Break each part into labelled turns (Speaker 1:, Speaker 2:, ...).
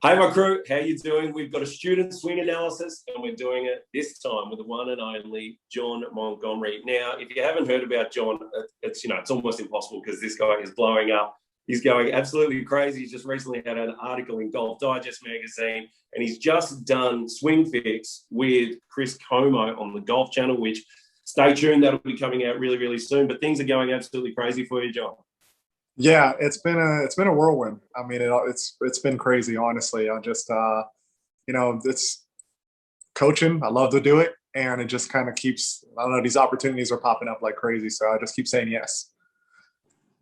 Speaker 1: Hey, my crew, how you doing? We've got a student swing analysis, and we're doing it this time with the one and only John Montgomery. Now, if you haven't heard about John, it's almost impossible because this guy is blowing up. He's going absolutely crazy. He's just recently had an article in Golf Digest magazine, and he's just done Swing Fix with Chris Como on the Golf Channel, which stay tuned, that'll be coming out really, really soon. But things are going absolutely crazy for you, John.
Speaker 2: Yeah, it's been a whirlwind. I mean, it's been crazy, honestly. I just it's coaching. I love to do it, and it just kind of keeps. I don't know. These opportunities are popping up like crazy, so I just keep saying yes.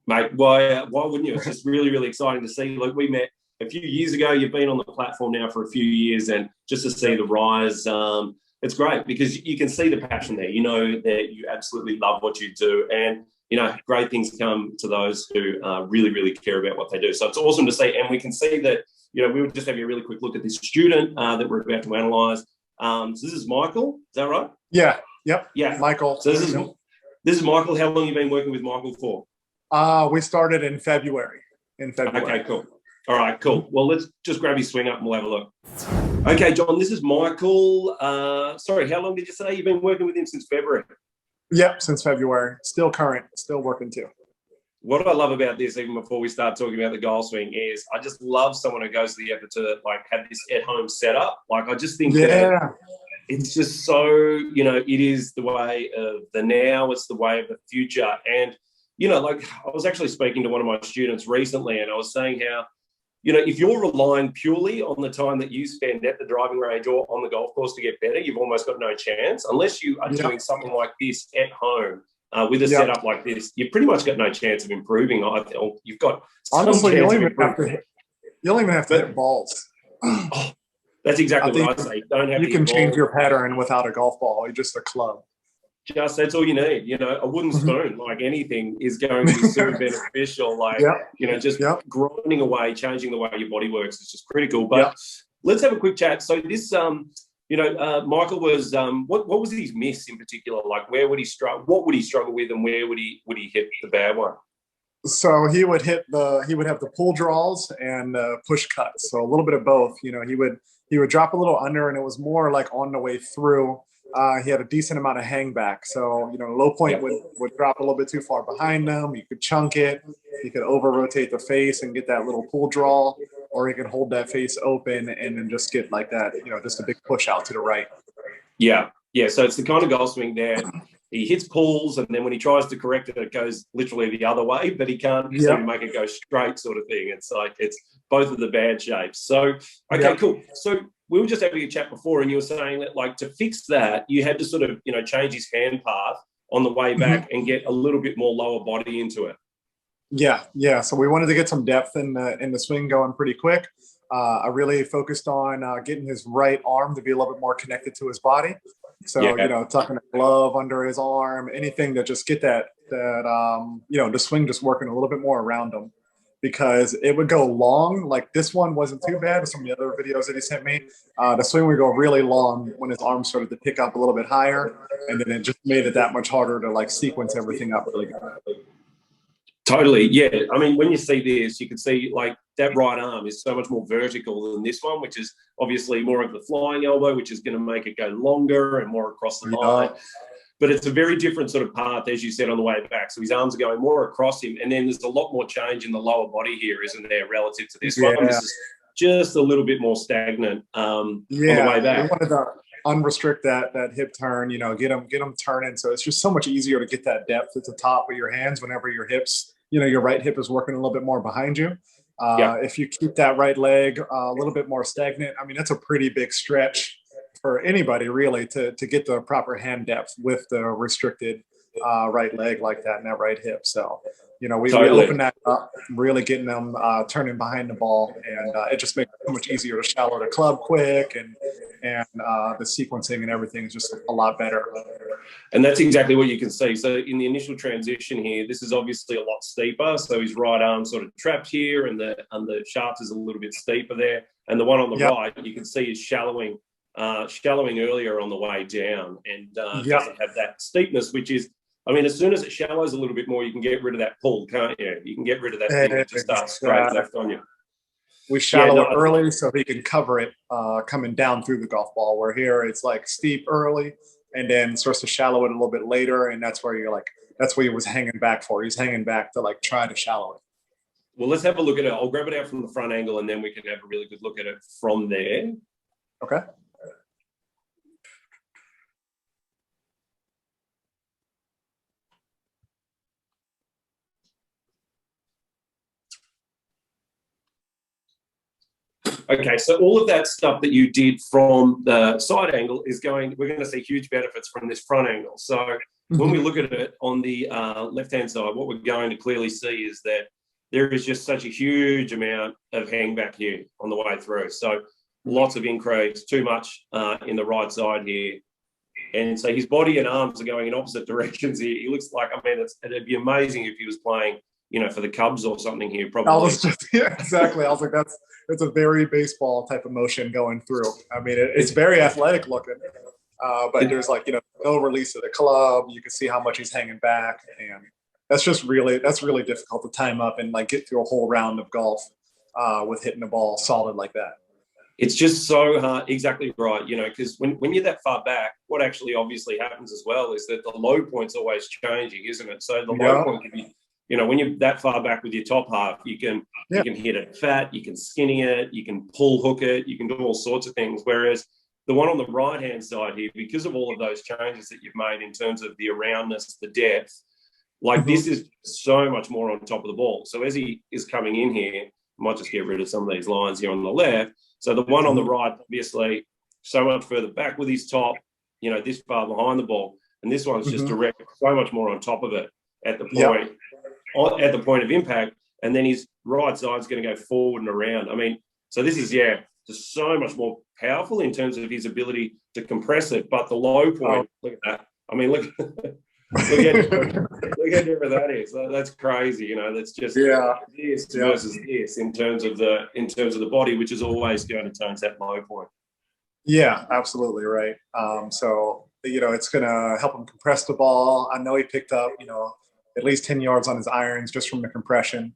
Speaker 1: Mate, why wouldn't you? It's just really, really exciting to see. Like, we met a few years ago. You've been on the platform now for a few years, and just to see the rise, it's great because you can see the passion there. You know that you absolutely love what you do, and great things come to those who really, really care about what they do. So it's awesome to see. And we can see that, we were just having a really quick look at this student that we're about to analyse. So this is Michael. Is that right?
Speaker 2: Yeah. Yep.
Speaker 1: Yeah.
Speaker 2: Michael.
Speaker 1: So this is Michael. How long have you been working with Michael for?
Speaker 2: We started in February.
Speaker 1: Okay, cool. All right, cool. Well, let's just grab your swing up and we'll have a look. Okay, John, this is Michael. Sorry, how long did you say you've been working with him? Since February?
Speaker 2: Yep, since February. Still current, still working too.
Speaker 1: What I love about this, even before we start talking about the golf swing, is I just love someone who goes to the effort to have this at-home setup. I just think that it's just so, it is the way of the now, it's the way of the future. And, I was actually speaking to one of my students recently, and I was saying how, if you're relying purely on the time that you spend at the driving range or on the golf course to get better, you've almost got no chance. Unless you are doing something like this at home with a setup like this, you've pretty much got no chance of improving. I feel you've got
Speaker 2: honestly, you don't even have to hit balls.
Speaker 1: Oh, that's exactly what I say.
Speaker 2: You can change your pattern without a golf ball. You're just a club.
Speaker 1: That's all you need. A wooden spoon, like anything, is going to be super beneficial. Grinding away, changing the way your body works is just critical. But let's have a quick chat. So this, Michael was, what was his miss in particular? Like, where would he struggle? What would he struggle with, and where would he hit the bad one?
Speaker 2: So he would have the pull draws and push cuts. So a little bit of both. He would drop a little under, and it was more like on the way through. He had a decent amount of hang back. So, low point would drop a little bit too far behind him. You could chunk it. You could over-rotate the face and get that little pull draw, or he could hold that face open and then just get like that, just a big push out to the right.
Speaker 1: Yeah. Yeah. So it's the kind of golf swing there. He hits pulls, and then when he tries to correct it, it goes literally the other way, but he can't make it go straight, sort of thing. It's like it's both of the bad shapes. So, okay, cool. So we were just having a chat before, and you were saying that, to fix that, you had to sort of, change his hand path on the way back and get a little bit more lower body into it.
Speaker 2: Yeah. So we wanted to get some depth in the swing going pretty quick. I really focused on getting his right arm to be a little bit more connected to his body. So, tucking a glove under his arm, anything to just get the swing just working a little bit more around him, because it would go long. Like, this one wasn't too bad with some of the other videos that he sent me. The swing would go really long when his arm started to pick up a little bit higher, and then it just made it that much harder to sequence everything up really good.
Speaker 1: Totally, yeah. I mean, when you see this, you can see that right arm is so much more vertical than this one, which is obviously more of the flying elbow, which is going to make it go longer and more across the line. But it's a very different sort of path, as you said, on the way back. So his arms are going more across him, and then there's a lot more change in the lower body here, isn't there, relative to this one? This is just a little bit more stagnant on the way back.
Speaker 2: We wanted to unrestrict that hip turn, get them turning. So it's just so much easier to get that depth at the top of your hands whenever your hips, your right hip is working a little bit more behind you. If you keep that right leg a little bit more stagnant, I mean, that's a pretty big stretch for anybody really to get the proper hand depth with the restricted right leg like that and that right hip. So, we open that up, really getting them turning behind the ball, and it just makes it so much easier to shallow the club quick, and the sequencing and everything is just a lot better.
Speaker 1: And that's exactly what you can see. So in the initial transition here, this is obviously a lot steeper. So his right arm sort of trapped here, and the shaft is a little bit steeper there. And the one on the right, you can see is shallowing earlier on the way down, and doesn't have that steepness, which is, I mean, as soon as it shallows a little bit more, you can get rid of that pull, can't you? You can get rid of that thing that just starts straight left on you.
Speaker 2: we
Speaker 1: Yeah,
Speaker 2: shallow
Speaker 1: no,
Speaker 2: it early so he can cover it coming down through the golf ball. Where here it's like steep early and then starts to shallow it a little bit later, and that's where you're like, that's what he was hanging back for. He's hanging back to like try to shallow it.
Speaker 1: well, let's have a look at it. I'll grab it out from the front angle, and then we can have a really good look at it from there.
Speaker 2: Okay.
Speaker 1: Okay, so all of that stuff that you did from the side angle is going, we're going to see huge benefits from this front angle. So when we look at it on the left-hand side, what we're going to clearly see is that there is just such a huge amount of hang back here on the way through. So lots of increase, too much in the right side here. And so his body and arms are going in opposite directions here. He looks like, I mean, it'd be amazing if he was playing, you know, for the Cubs or something here, probably.
Speaker 2: Yeah, exactly. I was like, it's a very baseball type of motion going through. I mean, it's very athletic looking, but there's like, you know, no release of the club. You can see how much he's hanging back, and that's really difficult to time up and like get through a whole round of golf with hitting the ball solid like that.
Speaker 1: It's just so hard. Exactly right. You know, because when you're that far back, what actually obviously happens as well is that the low point's always changing, isn't it? So the low point can be, you know, when you're that far back with your top half, you can hit it fat, you can skinny it, you can pull hook it, you can do all sorts of things. Whereas the one on the right-hand side here, because of all of those changes that you've made in terms of the aroundness, the depth, like this is so much more on top of the ball. So as he is coming in here, I might just get rid of some of these lines here on the left. So the one on the right, obviously, so much further back with his top, you know, this far behind the ball. And this one's just direct, so much more on top of it at the point, at the point of impact. And then his right side's going to go forward and around. I mean, so this is, just so much more powerful in terms of his ability to compress it. But the low point, look at that. I mean, look how different that is. That's crazy. You know, that's just this versus this in terms of the body, which is always going to turn that low point.
Speaker 2: Yeah, absolutely right. So you know, it's going to help him compress the ball. I know he picked up, you know, at least 10 yards on his irons just from the compression.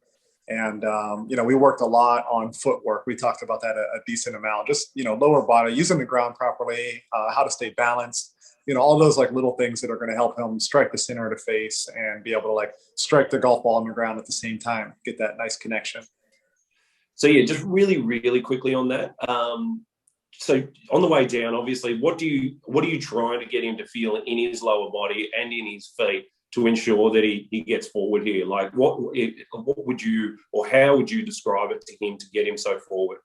Speaker 2: And, you know, we worked a lot on footwork. We talked about that a decent amount, just, you know, lower body, using the ground properly, how to stay balanced, you know, all those like little things that are going to help him strike the center of the face and be able to like strike the golf ball on the ground at the same time, get that nice connection.
Speaker 1: So, yeah, just really, really quickly on that. So on the way down, obviously, what are you trying to get him to feel in his lower body and in his feet to ensure that he gets forward here? Like what would you, or how would you describe it to him to get him so forward?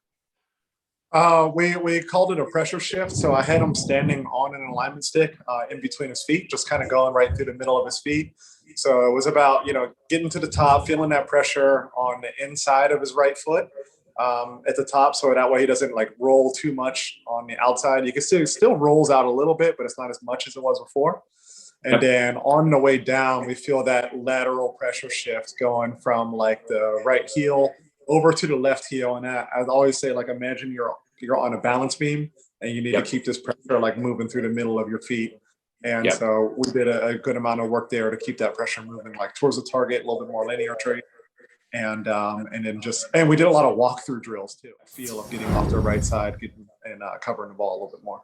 Speaker 2: We called it a pressure shift. So I had him standing on an alignment stick in between his feet, just kind of going right through the middle of his feet. So it was about, you know, getting to the top, feeling that pressure on the inside of his right foot at the top. So that way he doesn't like roll too much on the outside. You can see it still rolls out a little bit, but it's not as much as it was before. And then on the way down, we feel that lateral pressure shift going from like the right heel over to the left heel. And I always say, like, imagine you're on a balance beam and you need to keep this pressure like moving through the middle of your feet. And so we did a good amount of work there to keep that pressure moving like towards the target, a little bit more linear trade. And then we did a lot of walkthrough drills too. I feel of getting off the right side and covering the ball a little bit more.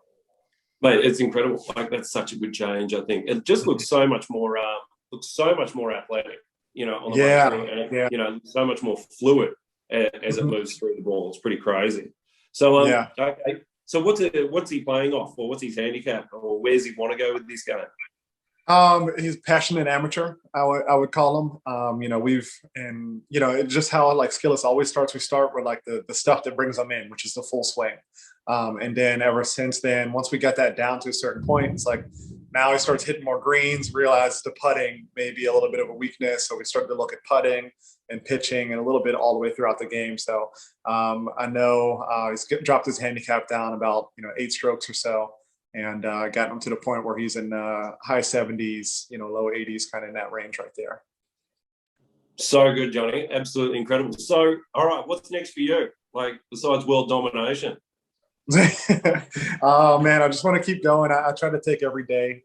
Speaker 1: But it's incredible. Like that's such a good change. I think it just looks so much more athletic. You know, on the way through, and you know, so much more fluid as it moves through the ball. It's pretty crazy. So okay. So what's he playing off, or what's his handicap, or where's he want to go with this game?
Speaker 2: He's passionate amateur, I would call him. You know, it's just how like Skillest always starts. We start with like the stuff that brings them in, which is the full swing. And then ever since then, once we got that down to a certain point, it's like now he starts hitting more greens, realized the putting may be a little bit of a weakness. So we started to look at putting and pitching and a little bit all the way throughout the game. So I know he's dropped his handicap down about, 8 strokes or so. And gotten him to the point where he's in high 70s, low 80s, kind of in that range right there.
Speaker 1: So good, Johnny. Absolutely incredible. So, all right, what's next for you? Like, besides world domination?
Speaker 2: Oh, man, I just want to keep going. I try to take every day,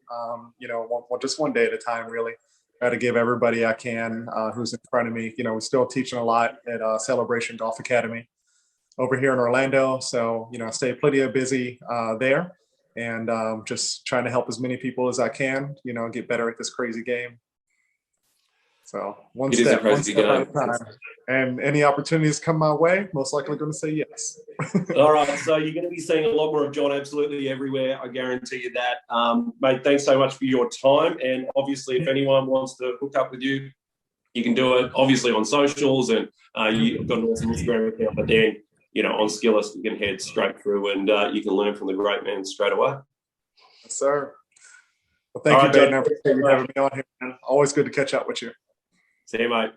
Speaker 2: just one day at a time, really. Try to give everybody I can who's in front of me. We're still teaching a lot at Celebration Golf Academy. over here in Orlando. So, you know, I stay pretty busy there, and just trying to help as many people as I can, you know, get better at this crazy game. So one step at a time. And any opportunities come my way, most likely going to say yes.
Speaker 1: All right. So you're going to be seeing a lot more of John absolutely everywhere. I guarantee you that. Mate, thanks so much for your time. And obviously, if anyone wants to hook up with you, you can do it obviously on socials, and you've got an awesome Instagram account, but then, you know, on Skillest, you can head straight through and you can learn from the great man straight away.
Speaker 2: Yes, sir. Well, thank you, Ben. I appreciate you having me on here, man. Always good to catch up with you.
Speaker 1: See you, mate.